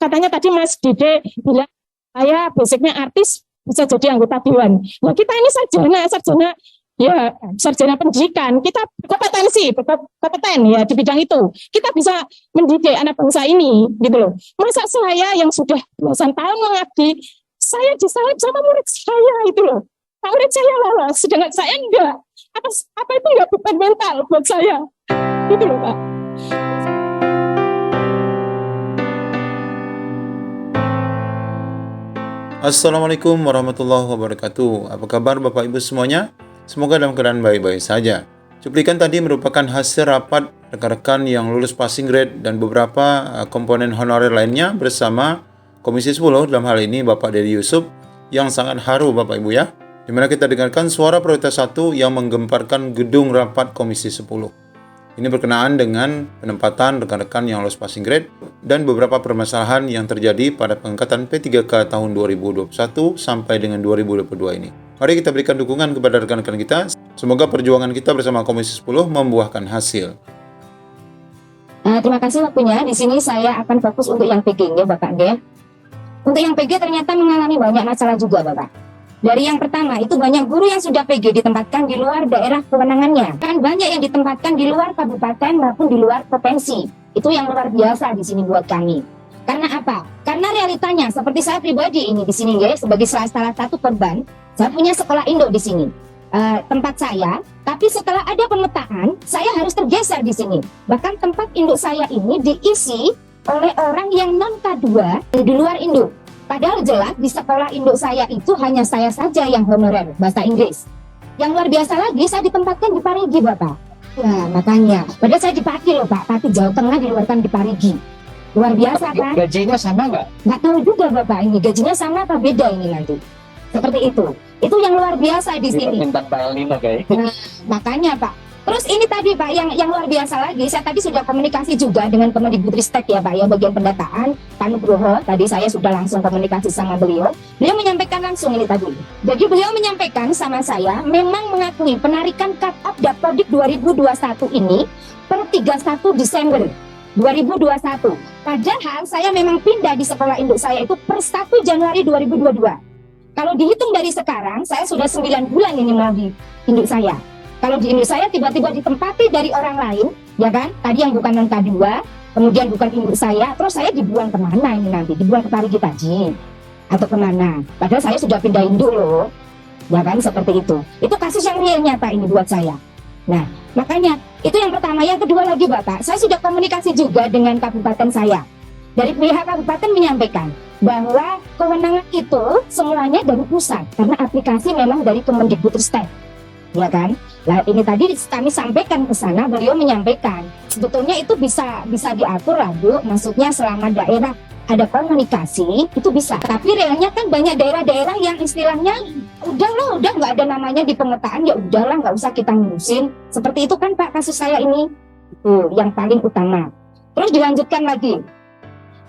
katanya tadi Mas Dede bilang saya basicnya artis bisa jadi anggota dewan. Nah kita ini sarjana pendidikan, kita berkompeten ya di bidang itu. Kita bisa mendidik anak bangsa ini, gitu loh. Masa saya yang sudah belasan tahun mengabdi, saya disalib sama murid saya itu loh. Murid saya lolos, sedangkan saya enggak. Apa itu enggak beban mental buat saya, gitu loh Pak. Assalamualaikum warahmatullahi wabarakatuh. Apa kabar Bapak Ibu semuanya? Semoga dalam keadaan baik-baik saja. Cuplikan tadi merupakan hasil rapat rekan-rekan yang lulus passing grade dan beberapa komponen honorer lainnya bersama Komisi 10, dalam hal ini Bapak Dedi Yusuf, yang sangat haru Bapak Ibu ya. Dimana kita dengarkan suara prioritas 1 yang menggemparkan gedung rapat Komisi 10. Ini berkenaan dengan penempatan rekan-rekan yang lulus passing grade dan beberapa permasalahan yang terjadi pada pengangkatan P3K tahun 2021 sampai dengan 2022 ini. Mari kita berikan dukungan kepada rekan-rekan kita. Semoga perjuangan kita bersama Komisi 10 membuahkan hasil. Terima kasih waktunya. Di sini saya akan fokus untuk yang PG, ya Bapak. Untuk yang PG ternyata mengalami banyak masalah juga Bapak. Dari yang pertama, itu banyak guru yang sudah PG ditempatkan di luar daerah kewenangannya. Kan banyak yang ditempatkan di luar kabupaten maupun di luar provinsi. Itu yang luar biasa di sini buat kami. Karena apa? Karena realitanya, seperti saya pribadi ini di sini ya, sebagai salah satu korban, saya punya sekolah induk di sini. Tempat saya, tapi setelah ada pemetaan, saya harus tergeser di sini. Bahkan tempat induk saya ini diisi oleh orang yang non K2 di luar induk. Padahal jelas di sekolah induk saya itu hanya saya saja yang honorer bahasa Inggris. Yang luar biasa lagi, saya ditempatkan di Parigi Bapak. Ya makanya, padahal saya di Pati loh Pak, Pati Jawa Tengah diluarkan di Parigi. Luar biasa kan? Gajinya sama nggak? Nggak tahu juga Bapak ini, gajinya sama apa beda ini nanti. Seperti itu. Itu yang luar biasa di sini. Tentang Pak Elina kayak. Makanya Pak. Terus ini tadi Pak, yang luar biasa lagi, saya tadi sudah komunikasi juga dengan Kemendikbudristek ya Pak ya, bagian pendataan, Pak Nugroho, tadi saya sudah langsung komunikasi sama beliau. Beliau menyampaikan langsung ini tadi. Jadi beliau menyampaikan sama saya, memang mengakui penarikan cut off Dapodik 2021 ini per 31 Desember 2021. Padahal saya memang pindah di sekolah induk saya itu per 1 Januari 2022. Kalau dihitung dari sekarang, saya sudah 9 bulan ini mau di induk saya. Kalau di induk saya tiba-tiba ditempati dari orang lain, ya kan? Tadi yang bukan non K2, kemudian bukan induk saya, terus saya dibuang kemana ini nanti? Dibuang ke Parigi tadi atau kemana? Padahal saya sudah pindah induk loh, ya kan? Seperti itu. Itu kasus yang real nyata ini buat saya. Nah, makanya itu yang pertama. Yang kedua lagi Bapak, saya sudah komunikasi juga dengan kabupaten saya. Dari pihak kabupaten menyampaikan bahwa kewenangan itu semuanya dari pusat, karena aplikasi memang dari Kemendikbudristek. Ya kan? Nah ini tadi kami sampaikan ke sana, beliau menyampaikan sebetulnya itu bisa diatur lah Bu, maksudnya selama daerah ada komunikasi itu bisa. Tapi realnya kan banyak daerah-daerah yang istilahnya udah nggak ada namanya di pemetaan, ya udahlah nggak usah kita ngurusin. Seperti itu kan Pak kasus saya ini, yang paling utama. Terus dilanjutkan lagi.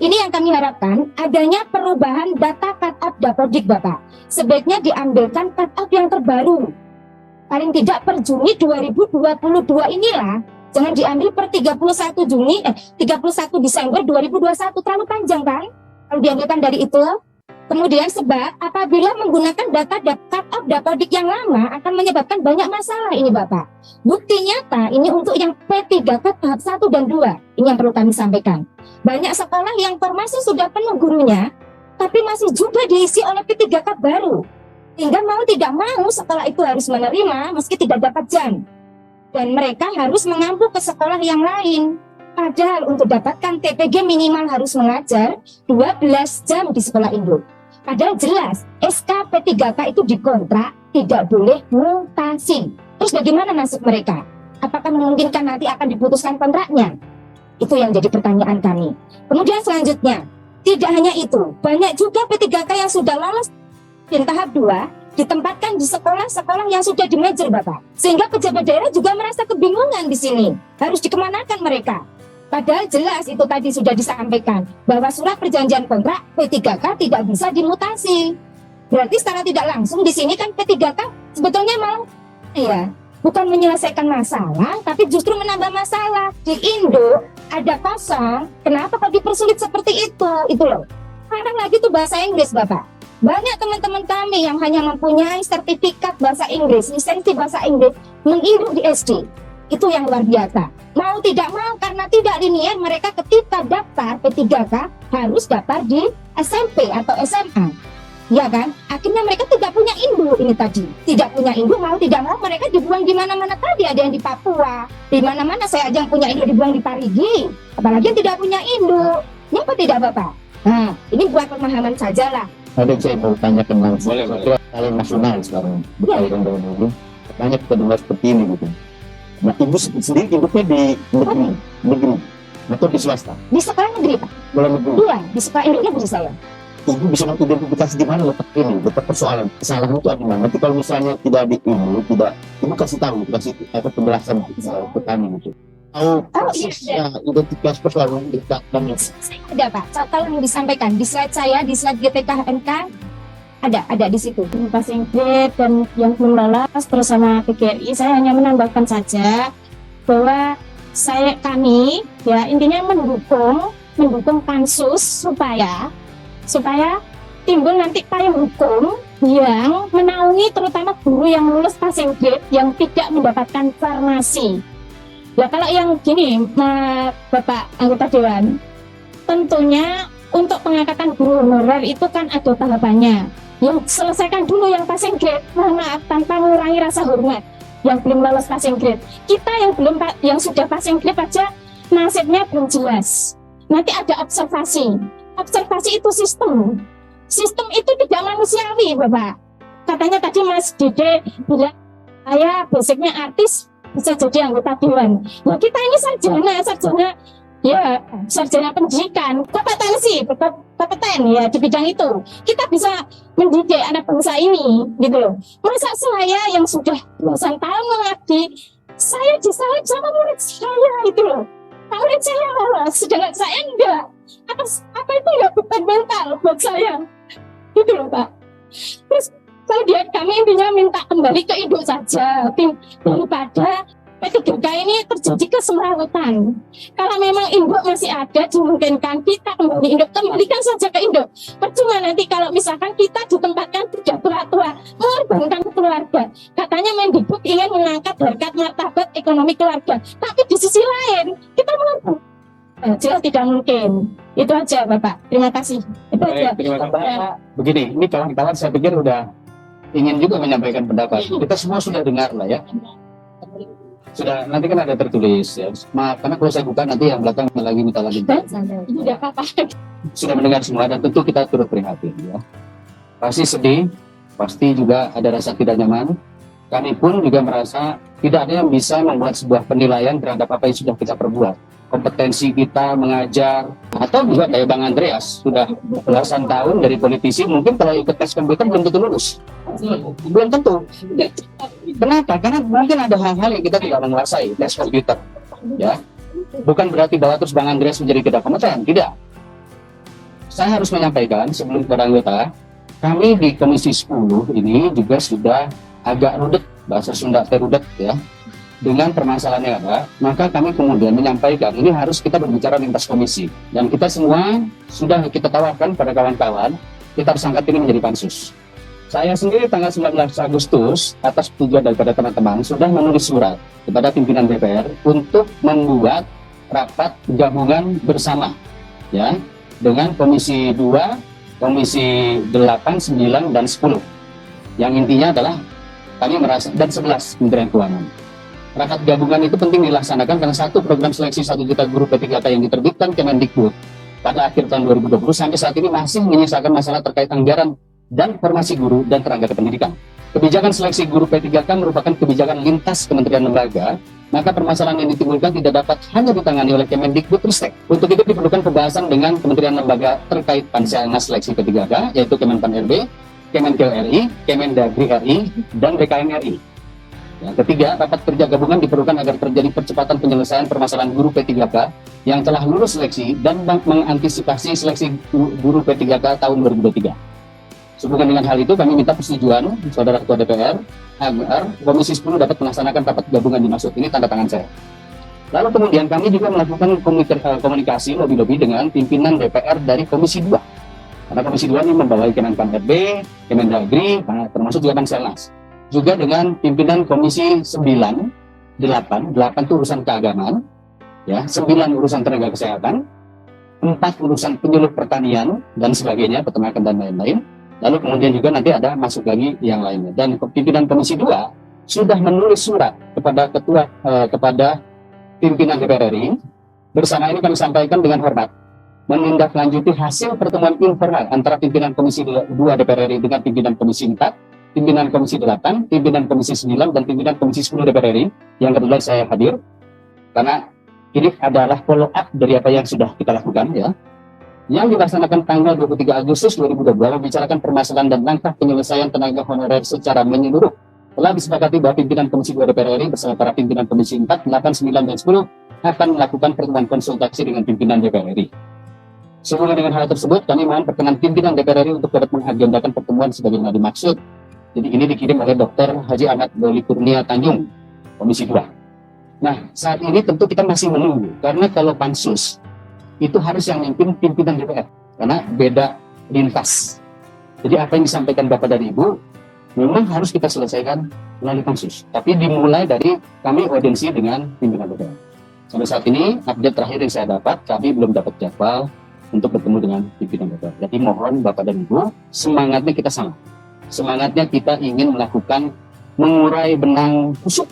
Ini yang kami harapkan, adanya perubahan data cut off Dapodik Bapak. Sebaiknya diambilkan cut off yang terbaru. Paling tidak per Juni 2022 inilah, jangan diambil per 31 Desember 2021, terlalu panjang kan kalau diambilkan dari itu. Kemudian sebab apabila menggunakan data cut off Dapodik yang lama akan menyebabkan banyak masalah ini Bapak. Bukti nyata ini untuk yang P3K tahap 1 dan 2, ini yang perlu kami sampaikan. Banyak sekolah yang formasi sudah penuh gurunya, tapi masih juga diisi oleh P3K baru. Sehingga mau tidak mau sekolah itu harus menerima meski tidak dapat jam. Dan mereka harus mengampu ke sekolah yang lain. Padahal untuk dapatkan TPG minimal harus mengajar 12 jam di sekolah induk. Padahal jelas SK P3K itu dikontrak tidak boleh mutasi. Terus bagaimana nasib mereka? Apakah memungkinkan nanti akan diputuskan kontraknya? Itu yang jadi pertanyaan kami. Kemudian selanjutnya, tidak hanya itu, banyak juga P3K yang sudah lolos dan tahap 2 ditempatkan di sekolah-sekolah yang sudah di merger Bapak. Sehingga pejabat daerah juga merasa kebingungan di sini. Harus dikemanakan mereka. Padahal jelas itu tadi sudah disampaikan bahwa surat perjanjian kontrak P3K tidak bisa dimutasi. Berarti secara tidak langsung di sini kan P3K sebetulnya mau bukan menyelesaikan masalah, tapi justru menambah masalah. Di Indo ada kosong, kenapa kok dipersulit seperti itu loh. Sekarang lagi tuh bahasa Inggris Bapak. Banyak teman-teman kami yang hanya mempunyai sertifikat bahasa Inggris, lisensi bahasa Inggris, menghidup di SD. Itu yang luar biasa. Mau tidak mau karena tidak linier, mereka ketika daftar P3K harus daftar di SMP atau SMA. Ya kan? Akhirnya mereka tidak punya induk ini tadi. Tidak punya induk, mau tidak mau mereka dibuang di mana-mana tadi. Ada yang di Papua, di mana-mana saya aja yang punya induk dibuang di Parigi. Apalagi yang tidak punya induk. Ya apa tidak Bapak? Nah, ini buat pemahaman saja lah. Ada saya mau tanyakan langsung. Boleh. Kalau nasional sekarang di Ya. tahun ini banyak kedua seperti ini gitu. Nah, ibu sendiri hidupnya di negeri atau di swasta? Di sekolah negeri Pak. Boleh negeri. Dua, di sekolah negeri saya. Ibu bisa mengidentifikasi di mana letak ini, letak persoalan kesalahan itu ada di mana. Nanti kalau misalnya tidak di ini, ibu kasih tahu, kasih penjelasan petani gitu. Tahu persisnya identitas persoalan dekat dan Saya ada Pak. Tolong disampaikan di slide saya, di slide GPKMK ada di situ. Passing grade dan yang belum lolos bersama PGRI, saya hanya menambahkan saja bahwa kami ya intinya mendukung pansus supaya timbul nanti payung hukum yang menaungi terutama guru yang lulus passing grade yang tidak mendapatkan farmasi. Ya kalau yang gini, Bapak anggota Dewan, tentunya untuk pengangkatan guru honorer itu kan ada tahapannya. Yang selesaikan dulu yang passing grade, mohon maaf, tanpa mengurangi rasa hormat yang belum lolos passing grade. Kita yang sudah passing grade aja nasibnya belum jelas. Nanti ada observasi itu sistem itu tidak manusiawi Bapak. Katanya tadi Mas Dede bilang saya basicnya artis, bisa jadi anggota dewan. Nah kita ini sarjana pendidikan, kompeten ya di bidang itu. Kita bisa mendidik anak bangsa ini gitu loh. Masa saya yang sudah belasan tahun mengabdi, saya disalib sama murid saya itu loh. Murid saya lolos, sedangkan saya enggak. Apa itu ya beban mental buat saya gitu loh Pak. Terus kemudian kami intinya minta kembali ke induk saja daripada P3K ini terjadi kesemrawutan. Kalau memang induk masih ada, dimungkinkan kita kembali induk, kembalikan saja ke induk. Percuma nanti kalau misalkan kita ditempatkan tidak tua-tua, mengorbankan keluarga. Katanya Mendikbud ingin mengangkat harkat martabat ekonomi keluarga, tapi di sisi lain kita mengorbankan. Jelas tidak mungkin. Itu aja Bapak. Terima kasih. Itu aja. Terima kasih. Begini, ini kawan-kawan saya pikir udah ingin juga menyampaikan pendapat. Kita semua sudah dengar lah ya. Sudah, nanti kan ada tertulis ya. Maaf, karena kalau saya buka nanti yang belakang lagi minta lagi. Tidak apa-apa. Sudah mendengar semua dan tentu kita turut prihatin ya. Pasti sedih, pasti juga ada rasa tidak nyaman. Kami pun juga merasa tidak ada yang bisa membuat sebuah penilaian terhadap apa yang sudah kita perbuat. Kompetensi kita mengajar, atau juga kayak Bang Andreas sudah belasan tahun dari politisi, mungkin kalau ikut tes komputer belum tentu lulus. Belum tentu. Kenapa? Karena mungkin ada hal-hal yang kita tidak menguasai tes komputer. Ya, bukan berarti bahwa terus Bang Andreas menjadi tidak kompeten, tidak. Saya harus menyampaikan sebelum kepada anggota, kami di Komisi 10 ini juga sudah agak rudet, bahasa Sunda terudet ya. Dengan permasalahan yang ada, maka kami kemudian menyampaikan ini harus kita berbicara lintas komisi. Dan kita semua sudah kita tawarkan pada kawan-kawan, kita harus angkat ini menjadi pansus. Saya sendiri tanggal 19 Agustus, atas tujuan daripada teman-teman, sudah menulis surat kepada pimpinan DPR untuk membuat rapat gabungan bersama, ya, dengan Komisi 2, Komisi 8, 9, dan 10. Yang intinya adalah kami merasa, dan 11 Kementerian Keuangan. Rapat gabungan itu penting dilaksanakan karena satu, program seleksi 1 juta guru P3K yang diterbitkan Kemendikbud pada akhir tahun 2020 sampai saat ini masih menyisakan masalah terkait anggaran dan formasi guru dan tenaga kependidikan. Kebijakan seleksi guru P3K merupakan kebijakan lintas kementerian lembaga, maka permasalahan yang ditimbulkan tidak dapat hanya ditangani oleh Kemendikbud-Ristek. Untuk itu diperlukan pembahasan dengan kementerian lembaga terkait Panselnas seleksi P3K, yaitu Kemenpan RB, Kemenkeu RI, Kemendagri RI, dan BKN RI. Yang ketiga, rapat kerja gabungan diperlukan agar terjadi percepatan penyelesaian permasalahan guru P3K yang telah lulus seleksi dan mengantisipasi seleksi guru P3K tahun 2023. Sehubungan dengan hal itu, kami minta persetujuan Saudara Ketua DPR agar Komisi 10 dapat melaksanakan rapat gabungan dimaksud. Ini tanda tangan saya. Lalu kemudian kami juga melakukan komunikasi lebih-lebih dengan pimpinan DPR dari Komisi 2. Karena Komisi 2 ini membawahi Kemenpan RB, Kemendagri, termasuk juga Banselnas. Juga dengan pimpinan Komisi 9, 8 itu urusan keagamaan, ya, 9 urusan tenaga kesehatan, 4 urusan penyuluh pertanian dan sebagainya, peternakan dan lain-lain. Lalu kemudian juga nanti ada masuk lagi yang lainnya. Dan pimpinan Komisi 2 sudah menulis surat kepada pimpinan DPR RI. Bersama ini kami sampaikan dengan hormat menindaklanjuti hasil pertemuan informal antara pimpinan Komisi 2 DPR RI dengan pimpinan Komisi 4, pimpinan Komisi 8, pimpinan Komisi 9, dan pimpinan Komisi 10 DPR RI yang kebetulan saya hadir. Karena ini adalah follow up dari apa yang sudah kita lakukan, ya. Yang dilaksanakan tanggal 23 Agustus 2022 membicarakan permasalahan dan langkah penyelesaian tenaga honorer secara menyeluruh. Telah disepakati bahwa pimpinan Komisi 2 DPR RI bersama para pimpinan Komisi 4, 8, 9, dan 10 akan melakukan pertemuan konsultasi dengan pimpinan DPR RI. Sehubungan dengan hal tersebut, kami mohon perkenan pimpinan DPR RI untuk dapat mengagendakan pertemuan sebagaimana dimaksud. Jadi ini dikirim oleh Dr. Haji Ahmad Doli Kurnia Tanjung, Komisi 2. Nah, saat ini tentu kita masih menunggu, karena kalau pansus, itu harus yang memimpin pimpinan DPR, karena beda lintas. Jadi apa yang disampaikan Bapak dan Ibu, memang harus kita selesaikan melalui pansus. Tapi dimulai dari kami audiensi dengan pimpinan DPR. Sampai saat ini, update terakhir yang saya dapat, kami belum dapat jadwal untuk bertemu dengan pimpinan DPR. Jadi mohon Bapak dan Ibu, semangatnya kita sama. Semangatnya kita ingin melakukan mengurai benang kusut,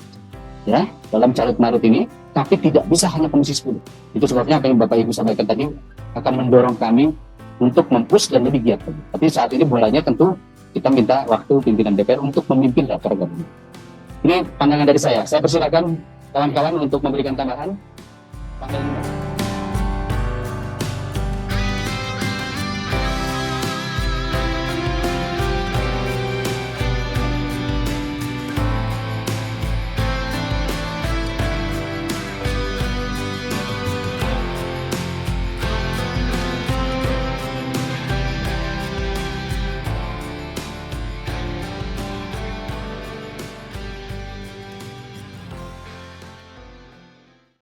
ya, dalam carut marut ini, tapi tidak bisa hanya Komisi 10. Itu sebabnya apa yang Bapak Ibu sampaikan tadi akan mendorong kami untuk mempush dan lebih giat lagi. Tapi saat ini bolanya tentu kita minta waktu pimpinan DPR untuk memimpin rapat gabungan. Ini pandangan dari saya. Saya persilakan kawan-kawan untuk memberikan tambahan.